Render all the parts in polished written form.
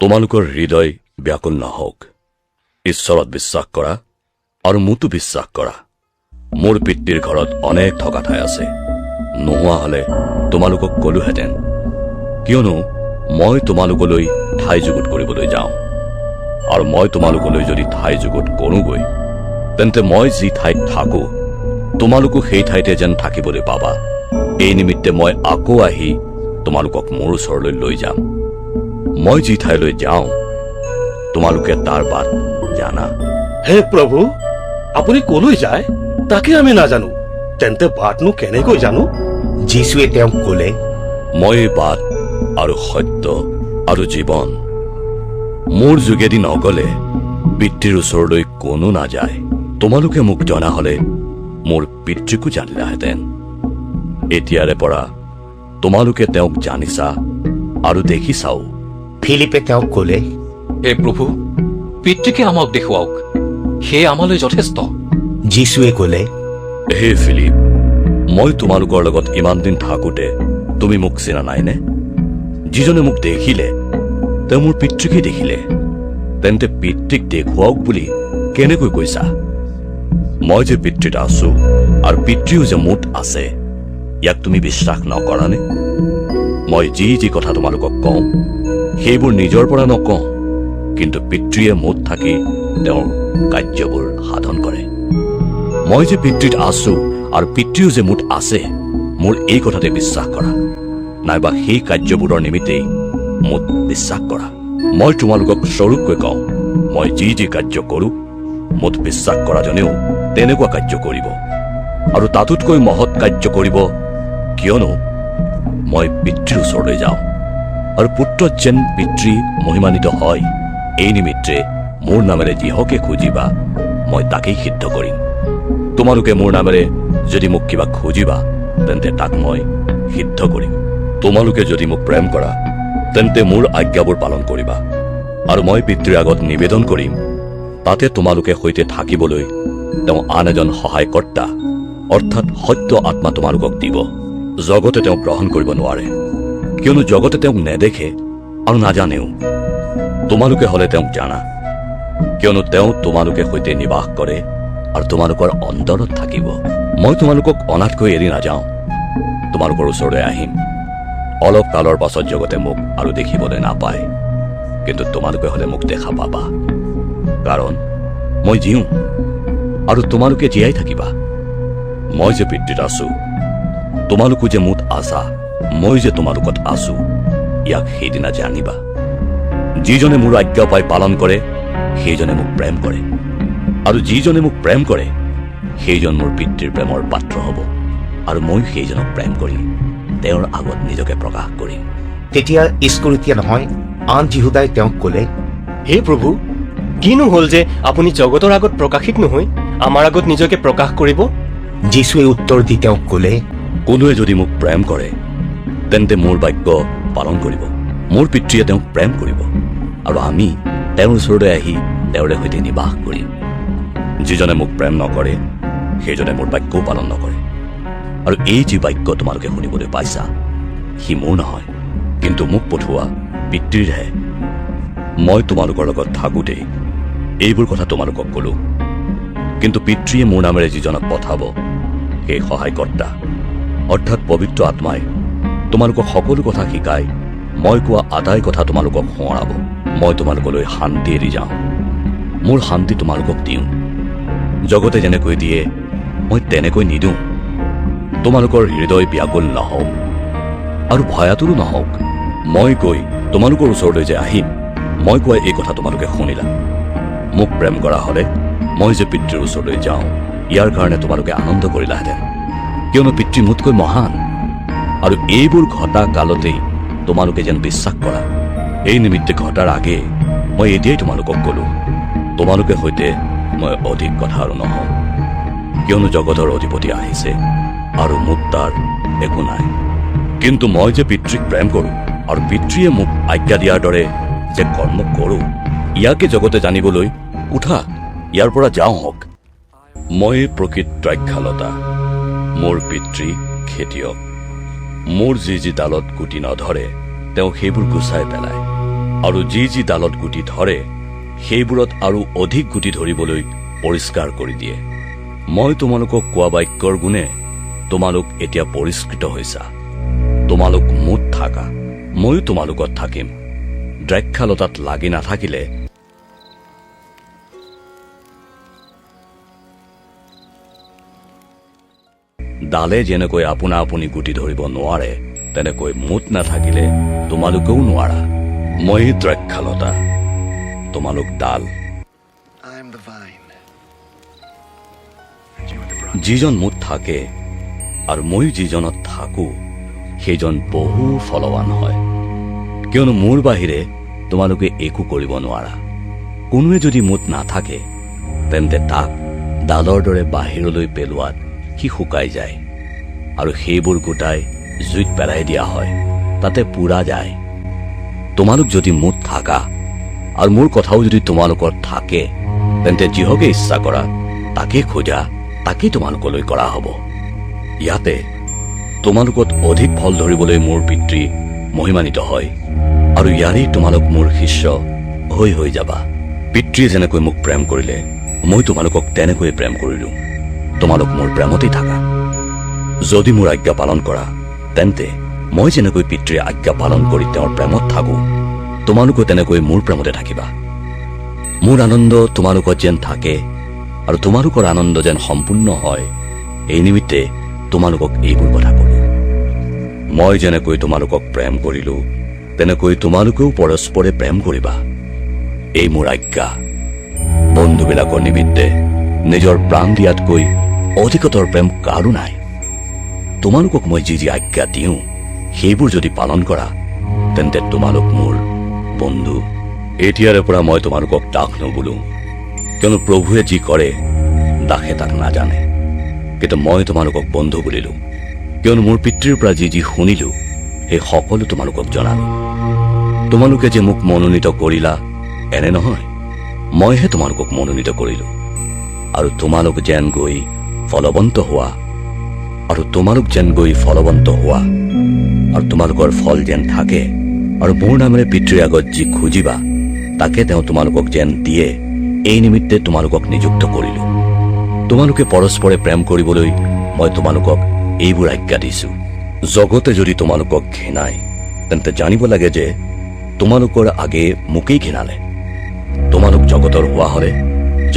তোমালোকৰ হৃদয় ব্যাকুল নহওক ঈশ্বৰত বিশ্বাস কৰা আৰু মোতো বিশ্বাস কৰা মোৰ পিতৃৰ ঘৰত অনেক থকা ঠাই আছে নোহোৱা হলে তোমালোকক কলোহেঁতেন কিয়নো মই তোমালোকলৈ ঠাই যুগুত কৰিবলৈ যাওঁ আৰু মই তোমালোকলৈ যদি ঠাই যুগুত কৰোঁগৈ তেন্তে মই যি ঠাইত থাকো তোমালোকো সেই ঠাইতে যেন থাকিবলৈ পাবা এই নিমিত্তে মই আকৌ আহি তোমালোকক মোৰ ওচৰলৈ লৈ যাম মই যি ঠাইলৈ যাওঁ তোমালোকে তাৰ বাট জানা হে প্ৰভু আপুনি কলৈ যায় তাকে আমি নাজানো তেন্তে বাটনো কেনেকৈ জানো যীশুৱে তেওঁক ক'লে মই বাট আৰু সত্য আৰু জীৱন মোৰ যোগেদি নগলে পিতৃৰ ওচৰলৈ কোনো নাযায় তোমালোকে মোক জনা হলে মোৰ পিতৃকো জানিলাহেঁতেন এতিয়াৰে পৰা তোমালোকে তেওঁক জানিছা আৰু দেখিছাও ফিলিপে তেওঁক ক'লে হে প্ৰভু পিতৃকে আমাক দেখুৱাওক সেয়ে আমালৈ যথেষ্ট যীশুৱে ক'লে হে ফিলিপ মই তোমালোকৰ লগত ইমান দিন থাকোঁতে তুমি মোক চিনা নাইনে যিজনে মোক দেখিলে তেওঁ মোৰ পিতৃকে দেখিলে তেন্তে পিতৃক দেখুৱাওক বুলি কেনেকৈ কৈছা মই যে পিতৃত আছো আৰু পিতৃও যে মোত আছে ইয়াক তুমি বিশ্বাস নকৰানে মই যি যি কথা তোমালোকক কওঁ সেইবোৰ নিজৰ পৰা নকওঁ কিন্তু পিতৃয়ে মোত থাকি তেওঁৰ কাৰ্যবোৰ সাধন কৰে মই যে পিতৃত আছো আৰু পিতৃও যে মোত আছে মোৰ এই কথাতে বিশ্বাস কৰা নাইবা সেই কাৰ্যবোৰৰ নিমিত্তেই মোত বিশ্বাস কৰা মই তোমালোকক স্বৰূপকৈ কওঁ মই যি যি কাৰ্য কৰোঁ মোত বিশ্বাস কৰাজনেও তেনেকুৱা কাৰ্য কৰিব আৰু তাতোতকৈ মহৎ কাৰ্য কৰিব কিয়নো মই পিতৃৰ ওচৰলৈ যাওঁ আৰু পুত্ৰত যেন পিতৃ মহিমান্বিত হয় এই নিমিত্তে মোৰ নামেৰে যিহকে খুজিবা মই তাকেই সিদ্ধ কৰিম তোমালোকে মোৰ নামেৰে যদি মোক কিবা খুজিবা তেন্তে তাক মই সিদ্ধ কৰিম তোমালোকে যদি মোক প্ৰেম কৰা তেন্তে মোৰ আজ্ঞাবোৰ পালন কৰিবা আৰু মই পিতৃৰ আগত নিবেদন কৰিম তাতে তোমালোকে সৈতে থাকিবলৈ তেওঁ আন এজন সহায়কৰ্তা অৰ্থাৎ সত্য আত্মা তোমালোকক দিব জগতে তেওঁক গ্ৰহণ কৰিব নোৱাৰে কিয়নো জগতে তেওঁক নেদেখে আৰু নাজানেও তোমালোকে হলে তেওঁক জানা কিয়নো তেওঁ তোমালোকে সৈতে নিবাস কৰে আৰু তোমালোকৰ অন্তৰত থাকিব মই তোমালোকক অনাথকৈ এৰি নাযাওঁ তোমালোকৰ ওচৰলৈ আহিম অলপ কালৰ পাছত জগতে মোক আৰু দেখিবলৈ নাপায় কিন্তু তোমালোকে হলে মোক দেখা পাবা কাৰণ মই জীওঁ আৰু তোমালোকে জীয়াই থাকিবা মই যে পিতৃত আছো তোমালোকো যে মোত আছা মই যে তোমালোকত আছো ইয়াক সেইদিনা জানিবা যিজনে মোৰ আজ্ঞা পাই পালন কৰে সেইজনে মোক প্ৰেম কৰে আৰু যিজনে মোক প্ৰেম কৰে সেইজন মোৰ পিতৃৰ প্ৰেমৰ পাত্ৰ হ'ব আৰু মই সেইজনক প্ৰেম কৰি তেওঁৰ আগত নিজকে প্ৰকাশ কৰিম তেতিয়া ইস্কৰিটিয়া নহয় আন যিহুদাই তেওঁক ক'লে হে প্ৰভু কিনো হ'ল যে আপুনি জগতৰ আগত প্ৰকাশিত নহৈ আমাৰ আগত নিজকে প্ৰকাশ কৰিব যীশুৱে উত্তৰ দি তেওঁক ক'লে কোনোৱে যদি মোক প্ৰেম কৰে তেন্তে মোৰ বাক্য পালন কৰিব মোৰ পিতৃয়ে তেওঁক প্ৰেম কৰিব আৰু আমি তেওঁৰ ওচৰলৈ আহি তেওঁৰে সৈতে নিবাস কৰিম যিজনে মোক প্ৰেম নকৰে সেইজনে মোৰ বাক্যও পালন নকৰে আৰু এই যি বাক্য তোমালোকে শুনিবলৈ পাইছা সি মোৰ নহয় কিন্তু মোক পঠোৱা পিতৃৰহে মই তোমালোকৰ লগত থাকোঁতেই এইবোৰ কথা তোমালোকক ক'লো কিন্তু পিতৃয়ে মোৰ নামেৰে যিজনক পঠাব সেই সহায়কৰ্তা অৰ্থাৎ পবিত্ৰ আত্মাই তোমালোকক সকলো কথা শিকাই মই কোৱা আটাই কথা তোমালোকক সোঁৱৰাব মই তোমালোকলৈ শান্তি এৰি যাওঁ মোৰ শান্তি তোমালোকক দিওঁ জগতে যেনেকৈ দিয়ে মই তেনেকৈ নিদিওঁ তোমালোকৰ হৃদয় ব্যাকুল নহওক আৰু ভয়াতুৰো নহওক মই গৈ তোমালোকৰ ওচৰলৈ যে আহিম মই কোৱা এই কথা তোমালোকে শুনিলা মোক প্ৰেম কৰা হলে মই যে পিতৃৰ ওচৰলৈ যাওঁ ইয়াৰ কাৰণে তোমালোকে আনন্দ কৰিলাহেঁতেন কিয়নো পিতৃ মোতকৈ মহান আৰু এইবোৰ ঘটা কালতেই তোমালোকে যেন বিশ্বাস কৰা এই নিমিত্তে ঘটাৰ আগে মই এতিয়াই তোমালোকক ক'লো তোমালোকে সৈতে মই অধিক কথা আৰু নহওঁ কিয়নো জগতৰ অধিপতি আহিছে আৰু মোক তাৰ একো নাই কিন্তু মই যে পিতৃক প্ৰেম কৰোঁ আৰু পিতৃয়ে মোক আজ্ঞা দিয়াৰ দৰে যে কৰ্ম কৰোঁ ইয়াকে জগতে জানিবলৈ উঠা ইয়াৰ পৰা যাওঁ হওক মই প্ৰকৃত দ্ৰাক্ষালতা মোৰ পিতৃ খেতিয়ক মোৰ যি যি ডালত গুটি নধৰে তেওঁ সেইবোৰ গুচাই পেলায় আৰু যি যি ডালত গুটি ধৰে সেইবোৰত আৰু অধিক গুটি ধৰিবলৈ পৰিষ্কাৰ কৰি দিয়ে। মই তোমালোকক কোৱা বাক্যৰ গুণে তোমালোক এতিয়া পৰিষ্কৃত হৈছা। তোমালোক মোত থাকা, ময়ো তোমালোকত থাকিম। দ্ৰাক্ষালতাত লাগি নাথাকিলে ডালে যেনেকৈ আপোনা আপুনি গুটি ধৰিব নোৱাৰে, তেনেকৈ মোত নাথাকিলে তোমালোকেও নোৱাৰা। মই দ্ৰাক্ষালতা, তোমালোক ডাল। I am the vine, and you are the branch. যিজন মোত থাকে আৰু মই যিজনত থাকো সেইজন বহু ফলৱান হয়, কিয়নো মোৰ বাহিৰে তোমালোকে একো কৰিব নোৱাৰা। কোনোৱে যদি মোত নাথাকে তেন্তে তাক ডালৰ দৰে বাহিৰলৈ পেলোৱাত সি শুকাই যায়, আৰু সেইবোৰ গোটাই জুইত পেলাই দিয়া হয়, তাতে পুৰা যায়। তোমালোক যদি মোত থাকা আৰু মোৰ কথাও যদি তোমালোকৰ থাকে, তেন্তে যিহকে ইচ্ছা কৰা তাকে খোজা, তাকেই তোমালোকলৈ কৰা হ'ব। ইয়াতে তোমালোকত অধিক ফল ধৰিবলৈ মোৰ পিতৃ মহিমান্বিত হয়, আৰু ইয়াৰেই তোমালোক মোৰ শিষ্য হৈ যাবা। পিতৃয়ে যেনেকৈ মোক প্ৰেম কৰিলে মই তোমালোকক তেনেকৈয়ে প্ৰেম কৰিলো। তোমালোক মোৰ প্ৰেমতেই থাকা। যদি মোৰ আজ্ঞা পালন কৰা, তেন্তে মই যেনেকৈ পিতৃৰ আজ্ঞা পালন কৰি তেওঁৰ প্ৰেমত থাকো, তোমালোকো তেনেকৈ মোৰ প্ৰেমতে থাকিবা। মোৰ আনন্দ তোমালোকত যেন থাকে আৰু তোমালোকৰ আনন্দ যেন সম্পূৰ্ণ হয়, এই নিমিত্তে তোমালোকক এইবোৰ কথা কলো। মই যেনেকৈ তোমালোকক প্ৰেম কৰিলো, তেনেকৈ তোমালোকেও পৰস্পৰে প্ৰেম কৰিবা। এই মোৰ আজ্ঞা। বন্ধুবিলাকৰ নিমিত্তে নিজৰ প্ৰাণ দিয়াতকৈ অধিকতৰ প্ৰেম কাৰো নাই। তোমালোকক মই যি যি আজ্ঞা দিওঁ সেইবোৰ যদি পালন কৰা, তেন্তে তোমালোক মোৰ বন্ধু। এতিয়াৰে পৰা মই তোমালোকক দাস নবোলো, কিয়নো প্ৰভুৱে যি কৰে দাসে তাক নাজানে। কিন্তু মই তোমালোকক বন্ধু বুলিলো, কিয়নো মোৰ পিতৃৰ পৰা যি যি শুনিলো সেই সকলো তোমালোকক জনালো। তোমালোকে যে মোক মনোনীত কৰিলা এনে নহয়, মইহে তোমালোকক মনোনীত কৰিলো, আৰু তোমালোক যেন গৈ ফলৱন্ত হোৱা, আৰু তোমালোকৰ ফল যেন থাকে, আৰু মোৰ নামেৰে পিতৃৰ আগত যি খুজিবা তাকে তেওঁ তোমালোকক যেন দিয়ে, এই নিমিত্তে তোমালোকক নিযুক্ত কৰিলো। তোমালোকে পৰস্পৰে প্ৰেম কৰিবলৈ মই তোমালোকক এইবোৰ আজ্ঞা দিছো। জগতে যদি তোমালোকক ঘৃণায়, তেন্তে জানিব লাগে যে তোমালোকৰ আগে মোকেই ঘৃণালে। তোমালোক জগতৰ হোৱা হলে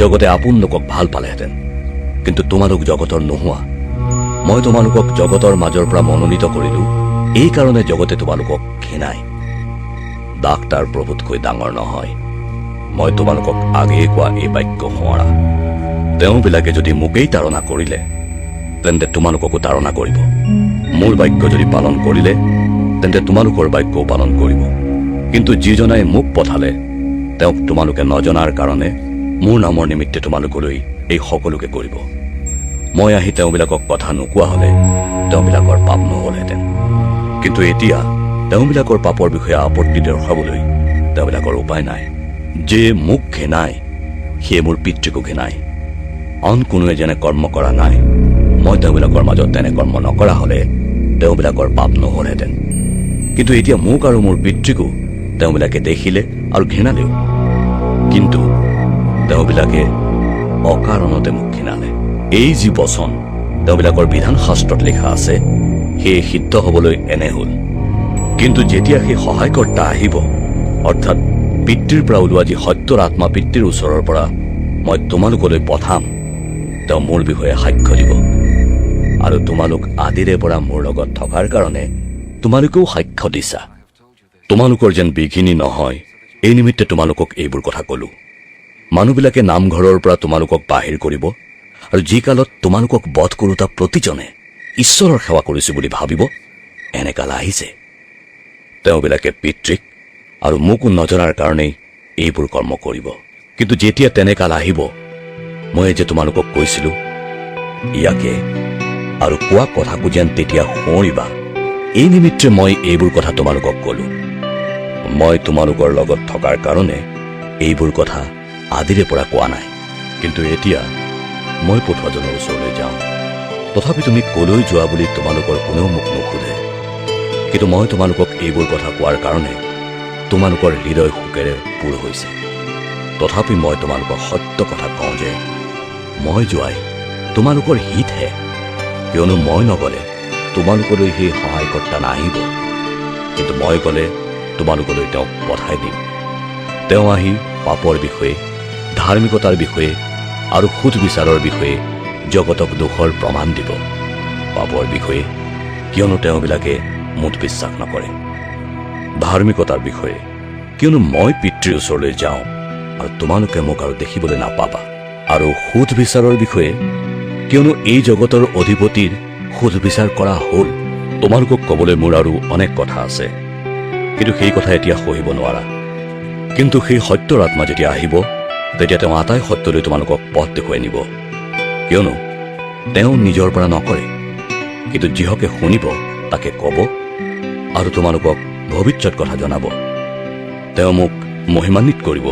জগতে আপোন লোকক ভাল পালেহেঁতেন, কিন্তু তোমালোক জগতৰ নোহোৱা। মই তোমালোকক জগতৰ মাজৰ পৰা মনোনীত কৰিলো, এই কাৰণে জগতে তোমালোকক ঘৃণায়। দাস তাৰ প্ৰভুতকৈ ডাঙৰ নহয়। মই তোমালোকক আগেয়ে কোৱা এই বাক্য সোঁৱৰা। তেওঁবিলাকে যদি মোকেই তাৰণা কৰিলে, তেন্তে তোমালোককো তাৰণা কৰিব। মোৰ বাক্য যদি পালন কৰিলে, তেন্তে তোমালোকৰ বাক্যও পালন কৰিব। কিন্তু যিজনাই মোক পঠালে তেওঁক তোমালোকে নজনাৰ কাৰণে মোৰ নামৰ নিমিত্তে তোমালোকলৈ এই সকলোকে কৰিব। মই আহি তেওঁবিলাকক কথা নোকোৱা হলে তেওঁবিলাকৰ পাপ নহলহেঁতেন, কিন্তু এতিয়া তেওঁবিলাকৰ পাপৰ বিষয়ে আপত্তি দৰ্শাবলৈ তেওঁবিলাকৰ উপায় নাই। যে মোক ঘৃণায় সিয়ে মোৰ পিতৃকো ঘৃণায়। আন কোনোৱে যেনে কৰ্ম কৰা নাই, মই তেওঁবিলাকৰ মাজত তেনে কৰ্ম নকৰা হলে তেওঁবিলাকৰ পাপ নহলহেঁতেন। কিন্তু এতিয়া মোক আৰু মোৰ পিতৃকো তেওঁবিলাকে দেখিলে আৰু ঘৃণালেও, কিন্তু তেওঁবিলাকে অকাৰণতে মোক ঘৃণালে। এই যি বচন তেওঁবিলাকৰ বিধান শাস্ত্ৰত লিখা আছে, সেয়ে সিদ্ধ হবলৈ এনে হল। কিন্তু যেতিয়া সেই সহায়কৰ্তা আহিব, অৰ্থাৎ পিতৃৰ পৰা ওলোৱা যি সত্যৰ আত্মা পিতৃৰ ওচৰৰ পৰা মই তোমালোকলৈ পঠাম, তেওঁ মোৰ বিষয়ে সাক্ষ্য দিব। আৰু তোমালোক আদিৰে পৰা মোৰ লগত থকাৰ কাৰণে তোমালোকেও সাক্ষ্য দিছা। তোমালোকৰ যেন বিঘিনি নহয়, এই নিমিত্তে তোমালোকক এইবোৰ কথা কলো। মানুহবিলাকে নামঘৰৰ পৰা তোমালোকক বাহিৰ কৰিব, আৰু যি কালত তোমালোকক বধ কৰোতা প্ৰতিজনে ঈশ্বৰৰ সেৱা কৰিছো বুলি ভাবিব, এনে কাল আহিছে। তেওঁবিলাকে পিতৃক আৰু মোকো নজনাৰ কাৰণেই এইবোৰ কৰ্ম কৰিব। কিন্তু যেতিয়া তেনে কাল আহিব, মই যে তোমালোকক কৈছিলো, ইয়াকে আৰু কোৱা কথাকো যেন তেতিয়া সোঁৱৰিবা, এই নিমিত্তে মই এইবোৰ কথা তোমালোকক কলো। মই তোমালোকৰ লগত থকাৰ কাৰণে এইবোৰ কথা আদিৰে পৰা কোৱা নাই। কিন্তু এতিয়া মই পঠোৱাজনৰ ওচৰলৈ যাওঁ। তথাপি তুমি কলৈ যোৱা বুলি তোমালোকৰ কোনেও মোক নুসুধে। কিন্তু মই তোমালোকক এইবোৰ কথা কোৱাৰ কাৰণে তোমালোকৰ হৃদয় শোকেৰে পূৰ হৈছে। তথাপি মই তোমালোকক সত্য কথা কওঁ যে মই যোৱাই তোমালোকৰ হিতহে, কিয়নো মই নগ'লে তোমালোকলৈ সেই সহায়কৰ্তা নাহিব, কিন্তু মই গ'লে তোমালোকলৈ তেওঁক পঠাই দিম। তেওঁ আহি পাপৰ বিষয়ে, ধাৰ্মিকতাৰ বিষয়ে আৰু সুধবিচাৰৰ বিষয়ে জগতক দোষৰ প্ৰমাণ দিব। পাপৰ বিষয়ে, কিয়নো তেওঁবিলাকে মোত বিশ্বাস নকৰে। ধাৰ্মিকতাৰ বিষয়ে, কিয়নো মই পিতৃৰ ওচৰলৈ যাওঁ আৰু তোমালোকে মোক আৰু দেখিবলৈ নাপাবা। আৰু সুধবিচাৰৰ বিষয়ে, কিয়নো এই জগতৰ অধিপতিৰ সুধবিচাৰ কৰা হ'ল। তোমালোকক ক'বলৈ মোৰ আৰু অনেক কথা আছে, কিন্তু সেই কথা এতিয়া সহিব নোৱাৰা। কিন্তু সেই সত্যৰ আত্মা যেতিয়া আহিব, তেতিয়া তেওঁ আটাই সত্যলৈ তোমালোকক পথ দেখুৱাই নিব। কিয়নো তেওঁ নিজৰ পৰা নকৰে, কিন্তু যিহকে শুনিব তাকে ক'ব আৰু তোমালোকক ভৱিষ্যত কথা জনাব। তেওঁ মোক মহিমান্বিত কৰিব,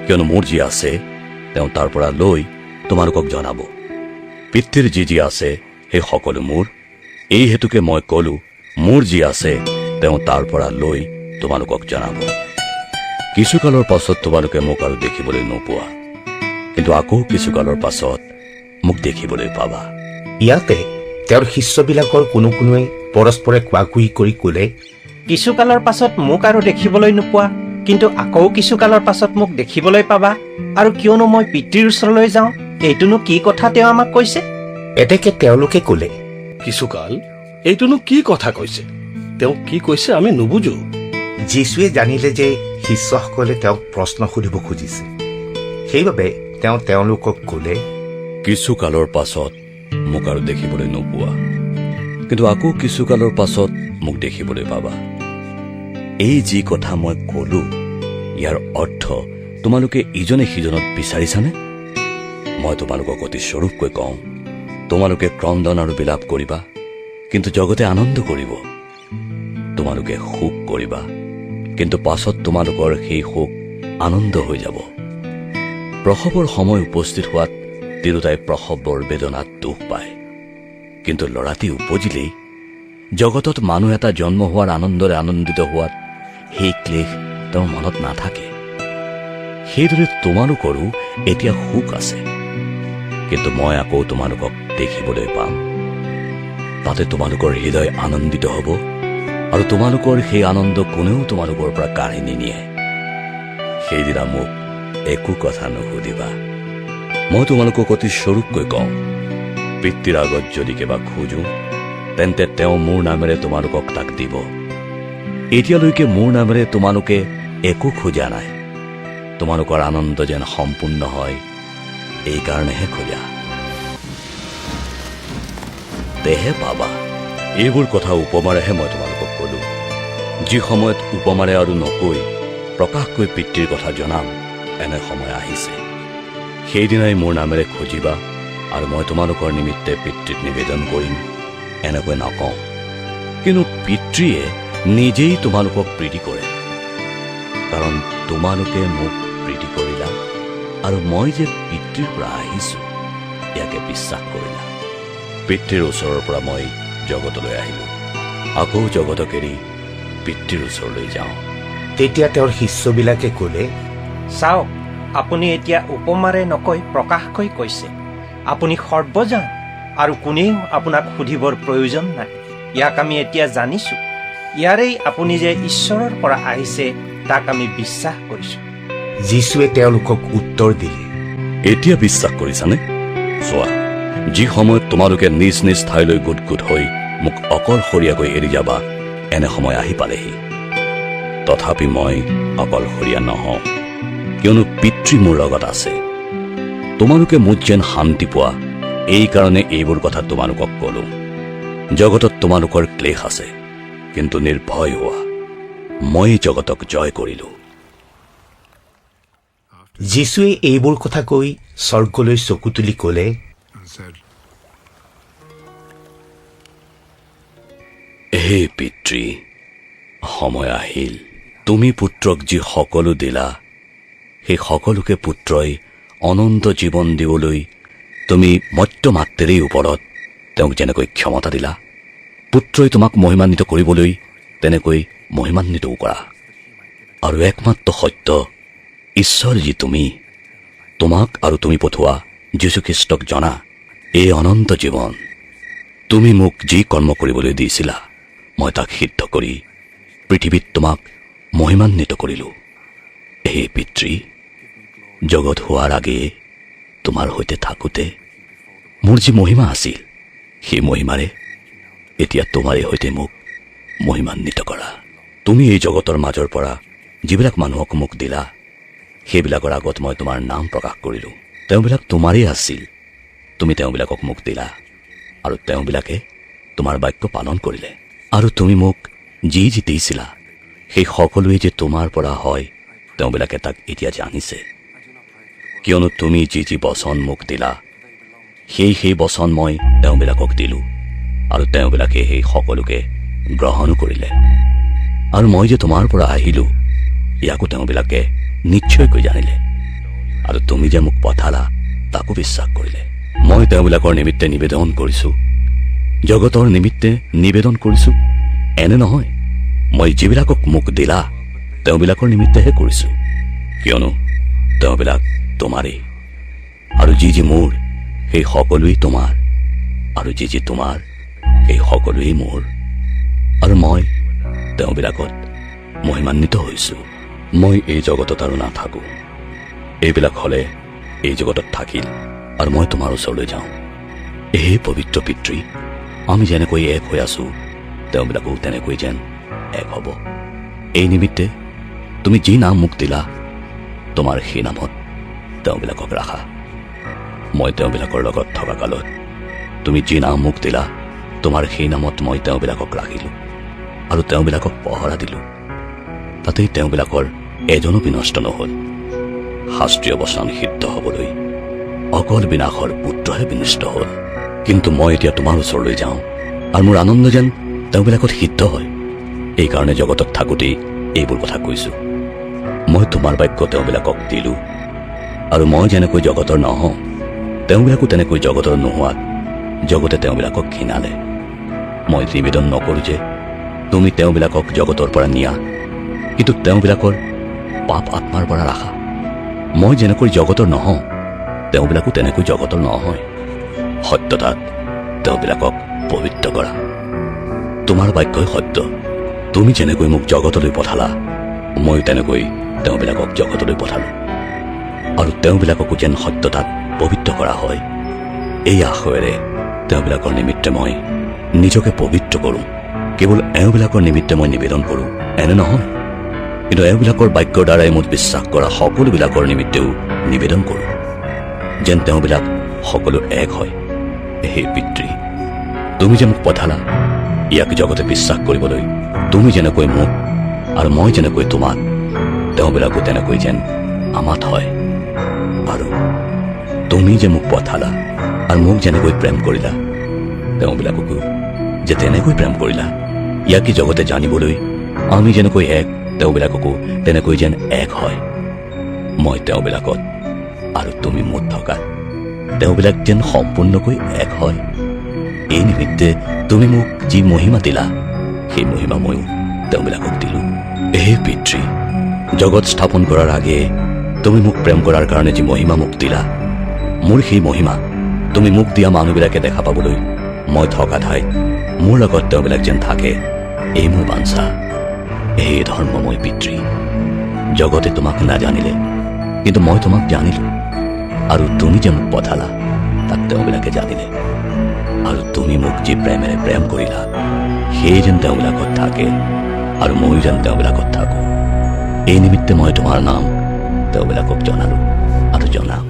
কিয়নো মোৰ যি আছে তেওঁ তাৰ পৰা লৈ তোমালোকক জনাব। পিতৃৰ যি আছে সেই সকলো মোৰ। এই হেতুকে মই ক'লো, মোৰ যি আছে তেওঁ তাৰ পৰা লৈ তোমালোকক জনাব। কিছুকালৰ পাছত তোমালোকে মোক আৰু দেখিবলৈ নোপোৱা, কিন্তু আকৌ কিছুকালৰ পাছত মোক দেখিবলৈ পাবা। ইয়াতে তেওঁৰ শিষ্যবিলাকৰ কোনো কোনোৱে পৰস্পৰে কোৱাকুই কৰি ক'লে, কিছুকালৰ পাছত মোক আৰু দেখিবলৈ নোপোৱা, কিন্তু আকৌ কিছুকালৰ পাছত মোক দেখিবলৈ পাবা। আৰু কিয়নো মই পিতৃৰ ওচৰলৈ যাওঁ, এইটোনো কি কথা তেওঁ আমাক কৈছে? এতেকে তেওঁলোকে ক'লে, কিছুকাল এইটোনো কি কথা কৈছে? তেওঁ কি কৈছে আমি নুবুজো। যীশুৱে জানিলে যে শিষ্যসকলে তেওঁক প্ৰশ্ন সুধিব খুজিছে। সেইবাবে তেওঁ তেওঁলোকক ক'লে, কিছুকালৰ পাছত মোক আৰু দেখিবলৈ নোপোৱা, কিন্তু আকৌ কিছুকালৰ পাছত মোক দেখিবলৈ পাবা। এই যি কথা মই ক'লো, ইয়াৰ অৰ্থ তোমালোকে ইজনে সিজনক বিচাৰিছানে? মই তোমালোকক অতি স্বৰূপকৈ কওঁ, তোমালোকে ক্ৰন্দন আৰু বিলাপ কৰিবা, কিন্তু জগতে আনন্দ কৰিব। তোমালোকে শোক কৰিবা, কিন্তু পাছত তোমালোকৰ সেই শোক আনন্দ হৈ যাব। প্ৰসৱৰ সময় উপস্থিত হোৱাত তিৰোতাই প্ৰসৱৰ বেদনাত দুখ পায়, কিন্তু ল'ৰাটি উপজিলেই জগতত মানুহ এটা জন্ম হোৱাৰ আনন্দৰে আনন্দিত হোৱাত সেই ক্লেশ তেওঁৰ মনত নাথাকে। সেইদৰে তোমালোকৰো এতিয়া সুখ আছে, কিন্তু মই আকৌ তোমালোকক দেখিবলৈ পাম। তাতে তোমালোকৰ হৃদয় আনন্দিত হ'ব, আৰু তোমালোকৰ সেই আনন্দ কোনেও তোমালোকৰ পৰা কাঢ়ি নিনিয়ে। সেইদিনা মোক একো কথা নুসুধিবা। মই তোমালোকক অতি স্বৰূপকৈ কওঁ, পিতৃৰ আগত যদি কিবা খোজো, তেন্তে তেওঁ মোৰ নামেৰে তোমালোকক তাক দিব। এতিয়ালৈকে মোৰ নামেৰে তোমালোকে একো খোজা নাই। তোমালোকৰ আনন্দ যেন সম্পূৰ্ণ হয়, এইকাৰণেহে খোজা। তেহে পাবা। এইবোৰ কথা উপমাৰেহে মই তোমালোকক ক'লো। যি সময়ত উপমাৰে আৰু নকৈ প্ৰকাশকৈ পিতৃৰ কথা জনাম, এনে সময় আহিছে। সেইদিনাই মোৰ নামেৰে খুজিবা, আৰু মই তোমালোকৰ নিমিত্তে পিতৃক নিবেদন কৰিম, এনেকৈ নকওঁ। কিন্তু পিতৃয়ে নিজেই তোমালোকক প্ৰীতি কৰে, কাৰণ তোমালোকে মোক প্ৰীতি কৰিলা, আৰু মই যে পিতৃৰ পৰা আহিছো ইয়াকে বিশ্বাস কৰিলা। পিতৃৰ ওচৰৰ পৰা মই জগতলৈ আহিলো, আকৌ জগতক এৰি পিতৃৰ ওচৰলৈ যাওঁ। তেতিয়া তেওঁৰ শিষ্যবিলাকে ক'লে, চাওক, আপুনি এতিয়া উপমাৰে নকৈ প্ৰকাশকৈ কৈছে। আপুনি সৰ্বজান, আৰু কোনেও আপোনাক সুধিবৰ প্ৰয়োজন নাই। ইয়াক আমি এতিয়া জানিছো। ইয়াৰেই আপুনি যে ঈশ্বৰৰ পৰা আহিছে তাক আমি বিশ্বাস কৰিছো। যীশুৱে তেওঁলোকক উত্তৰ দিলে, এতিয়া বিশ্বাস কৰিছানে? চোৱা, যি সময়ত তোমালোকে নিজ নিজ ঠাইলৈ গোট গোট হৈ মোক অকলশৰীয়াকৈ এৰি যাবা, এনে সময় আহি পালেহি। তথাপি মই অকলশৰীয়া নহওঁ, কিয়নো পিতৃ মোৰ লগত আছে। তোমালোকে মোত যেন শান্তি পোৱা, এইকাৰণে এইবোৰ কথা তোমালোকক ক'লো। জগতত তোমালোকৰ ক্লেশ আছে, কিন্তু নিৰ্ভয় হোৱা, মই জগতক জয় কৰিলো। যীশুৱে এইবোৰ কথা কৈ স্বৰ্গলৈ চকু তুলি ক'লে, and said, হে পিতৃ, সময় আহিল। তুমি পুত্ৰক যি সকলো দিলা, সেই সকলোকে পুত্ৰই অনন্ত জীৱন দিবলৈ তুমি মৰ্ত্য মাতৃৰ ওপৰত তেওঁক যেনেকৈ ক্ষমতা দিলা, পুত্ৰই তোমাক মহিমান্বিত কৰিবলৈ তেনেকৈ মহিমান্বিতও কৰা। আৰু একমাত্ৰ সত্য ঈশ্বৰ যি তুমি, তোমাক আৰু তুমি পঠোৱা যীশুখ্ৰীষ্টক জনা এই অনন্ত জীৱন। তুমি মোক যি কৰ্ম কৰিবলৈ দিছিলা মই তাক সিদ্ধ কৰি পৃথিৱীত তোমাক মহিমান্বিত কৰিলোঁ। হে পিতৃ, জগত হোৱাৰ আগেয়ে তোমাৰ সৈতে থাকোঁতে মোৰ যি মহিমা আছিল সেই মহিমাৰে এতিয়া তোমাৰে সৈতে মোক মহিমান্বিত কৰা। তুমি এই জগতৰ মাজৰ পৰা যিবিলাক মানুহক মোক দিলা সেইবিলাকৰ আগত মই তোমাৰ নাম প্ৰকাশ কৰিলোঁ। তেওঁবিলাক তোমাৰেই আছিল। তুমি তেওঁবিলাকক মোক দিলা আৰু তেওঁবিলাকে তোমাৰ বাক্য পালন কৰিলে। আৰু তুমি মোক যি যি দিছিলা সেই সকলোৱে যে তোমাৰ পৰা হয় তেওঁবিলাকে তাক এতিয়া জানিছে, কিয়নো তুমি যি যি বচন মোক দিলা সেই বচন মই তেওঁবিলাকক দিলোঁ আৰু তেওঁবিলাকে সেই সকলোকে গ্ৰহণো কৰিলে। আৰু মই যে তোমাৰ পৰা আহিলোঁ ইয়াকো তেওঁবিলাকে নিশ্চয়কৈ জানিলে, আৰু তুমি যে মোক পঠালা তাকো বিশ্বাস কৰিলে। মই তেওঁবিলাকৰ নিমিত্তে নিবেদন কৰিছোঁ, জগতৰ নিমিত্তে নিবেদন কৰিছোঁ এনে নহয়, মই যিবিলাকক মোক দিলা তেওঁবিলাকৰ নিমিত্তেহে কৰিছোঁ, কিয়নো তেওঁবিলাক তোমাৰেই। আৰু যি যি মোৰ সেই সকলোৱেই তোমাৰ, আৰু যি যি তোমাৰ সেই সকলোৱেই মোৰ। আৰু মই তেওঁবিলাকত মহিমান্বিত হৈছোঁ। মই এই জগতত আৰু নাথাকোঁ। এইবিলাক হ'লে এই জগতত থাকিল আৰু মই তোমাৰ ওচৰলৈ যাওঁ। হে পবিত্ৰ পিতৃ, আমি যেনেকৈ এক হৈ আছোঁ তেওঁবিলাকো তেনেকৈ যেন এক হ'ব। এই নিমিত্তে তুমি যি নাম মোক দিলা তোমাৰ সেই নামত তেওঁবিলাকক ৰাখা। মই তেওঁবিলাকৰ লগত থকা কালত তুমি যি নাম মোক দিলা তোমাৰ সেই নামত মই তেওঁবিলাকক ৰাখিলোঁ আৰু তেওঁবিলাকক পহৰা দিলোঁ। তাতেই তেওঁবিলাকৰ এজনো বিনষ্ট নহ'ল। শাস্ত্ৰীয় বচন সিদ্ধ হ'বলৈ অকল বিনাশৰ পুত্ৰহে বিনষ্ট হ'ল। কিন্তু মই এতিয়া তোমাৰ ওচৰলৈ যাওঁ আৰু মোৰ আনন্দ যেন তেওঁবিলাকত সিদ্ধ হয়। এইকাৰণে জগতত থাকোঁতেই এইবোৰ কথা কৈছোঁ। মই তোমাৰ বাক্য তেওঁবিলাকক দিলোঁ, আৰু মই যেনেকৈ জগতৰ নহওঁ তেওঁবিলাকো তেনেকৈ জগতৰ নোহোৱাত জগতে তেওঁবিলাকক ঘৃণালে। মই নিবেদন নকৰোঁ যে তুমি তেওঁবিলাকক জগতৰ পৰা নিয়া, কিন্তু তেওঁবিলাকৰ পাপ আত্মাৰ পৰা ৰাখা। মই যেনেকৈ জগতৰ নহওঁ তেওঁবিলাকো তেনেকৈ জগতৰ নহয়। সত্যতাত তেওঁবিলাকক পবিত্ৰ কৰা। তোমাৰ বাক্যই সত্য। তুমি যেনেকৈ মোক জগতলৈ পঠালা মই তেনেকৈ তেওঁবিলাকক জগতলৈ পঠালোঁ, আৰু তেওঁবিলাককো যেন সত্যতাত পবিত্ৰ কৰা হয়। এই আশয়েৰে তেওঁবিলাকৰ নিমিত্তে মই নিজকে পবিত্ৰ কৰোঁ। কেৱল এওঁবিলাকৰ নিমিত্তে মই নিবেদন কৰোঁ এনে নহয়, কিন্তু এওঁবিলাকৰ বাক্যৰ দ্বাৰাই মোক বিশ্বাস কৰা সকলোবিলাকৰ নিমিত্তেও নিবেদন কৰোঁ, যেন তেওঁবিলাক সকলো এক হয়। হে পিতৃ, তুমি যে মোক পঠালা ইয়াক জগতে বিশ্বাস কৰিবলৈ তুমি যেনেকৈ মোক আৰু মই যেনেকৈ তোমাক তেওঁবিলাকো তেনেকৈ যেন আমাত হয়। আৰু তুমি যে মোক পঠালা আৰু মোক যেনেকৈ প্ৰেম কৰিলা তেওঁবিলাককো যে তেনেকৈ প্ৰেম কৰিলা, ইয়াকে জগতে জানিবলৈ আমি যেনেকৈ এক তেওঁবিলাককো তেনেকৈ যেন এক হয়। মই তেওঁবিলাকত আৰু তুমি মোত থকা তেওঁবিলাক যেন সম্পূৰ্ণকৈ এক হয়। এই নিমিত্তে তুমি মোক যি মহিমা দিলা সেই মহিমা ময়ো তেওঁবিলাকক দিলোঁ। হে পিতৃ, জগত স্থাপন কৰাৰ আগেয়ে তুমি মোক প্ৰেম কৰাৰ কাৰণে যি মহিমা মোক দিলা, মোৰ সেই মহিমা তুমি মোক দিয়া মানুহবিলাকে দেখা পাবলৈ মই থকা ঠাইত মোৰ লগত তেওঁবিলাক যেন থাকে, এই মোৰ বাঞ্ছা। হে ধৰ্মময় পিতৃ, জগতে তোমাক নাজানিলে কিন্তু মই তোমাক জানিলোঁ, আৰু তুমি যে মোক পঠালা তাক তেওঁবিলাকে জানিলে। আৰু তুমি মোক যি প্ৰেমেৰে প্ৰেম কৰিলা সেই যেন তেওঁবিলাকত থাকে আৰু ময়ো যেন তেওঁবিলাকত থাকোঁ। এই নিমিত্তে মই তোমাৰ নাম তেওঁবিলাকক জনালোঁ আৰু জনাম।